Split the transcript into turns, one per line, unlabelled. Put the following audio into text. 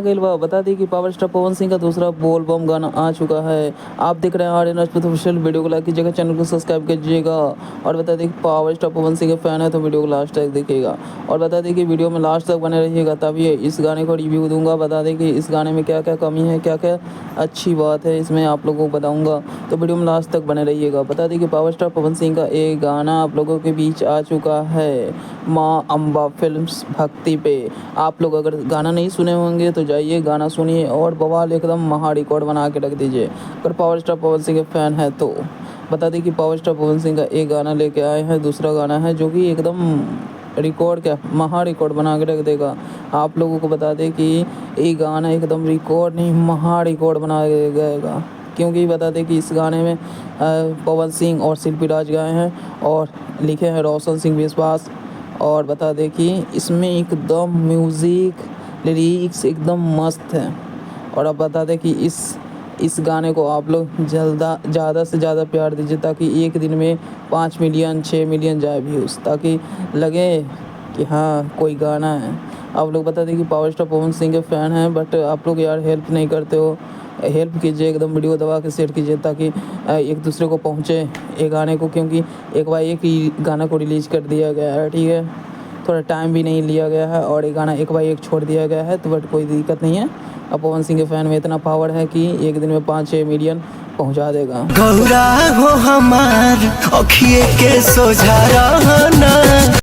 गई बा। बता दें कि पावर स्टार पवन सिंह का दूसरा बोल बम गाना आ चुका है। आप देख रहे हैं आर्यन राजपूत ऑफिशियल। वीडियो को लाइक कीजिएगा, चैनल को सब्सक्राइब कीजिएगा और बता दें कि पावर स्टार पवन सिंह के फैन है तो वीडियो को लास्ट तक देखिएगा और बता दें कि वीडियो में लास्ट तक बने रहिएगा तभी इस गाने को रिव्यू दूंगा। बता दें कि इस गाने में क्या क्या कमी है, क्या क्या अच्छी बात है, इसमें आप लोगों को बताऊंगा, तो वीडियो में लास्ट तक बने रहिएगा। बता दें कि पावर स्टार पवन सिंह का एक गाना आप लोगों के बीच आ चुका है माँ अम्बा फिल्म्स भक्ति पे। आप लोग अगर गाना नहीं सुने होंगे तो जाइए गाना सुनिए और बवाल एकदम महा रिकॉर्ड बना के रख दीजिए अगर पावर स्टार पवन सिंह के फैन है तो। बता दें कि पावर स्टार पवन सिंह का एक गाना लेके आए हैं, दूसरा गाना है जो कि एकदम रिकॉर्ड क्या महा रिकॉर्ड बना के रख देगा। आप लोगों को बता दें कि ये गाना एकदम रिकॉर्ड नहीं महा रिकॉर्ड बना के गएगा, क्योंकि बता दें कि इस गाने में पवन सिंह और शिल्पी राज गाए हैं और लिखे हैं रोशन सिंह विश्वास। और बता दें कि इसमें एकदम म्यूज़िक लिरिक्स एकदम मस्त है। और अब बता दें कि इस गाने को आप लोग ज़्यादा से ज़्यादा प्यार दीजिए ताकि एक दिन में 5 मिलियन 6 मिलियन जाए व्यूज़, ताकि लगे कि हाँ कोई गाना है। आप लोग बता दें कि पावर स्टार पवन सिंह के फ़ैन हैं बट आप लोग यार हेल्प नहीं करते हो। हेल्प कीजिए, एकदम वीडियो दबा के शेयर कीजिए ताकि एक दूसरे को पहुँचे ये गाने को, क्योंकि एक बार एक ही गाना को रिलीज़ कर दिया गया है, ठीक है। थोड़ा टाइम भी नहीं लिया गया है और ये गाना एक बार एक छोड़ दिया गया है तो बट कोई दिक्कत नहीं है। अब पवन सिंह के फ़ैन में इतना पावर है कि एक दिन में 5-6 मिलियन पहुंचा देगा।
गौरा हो हमार अखिए के सोझा रहना।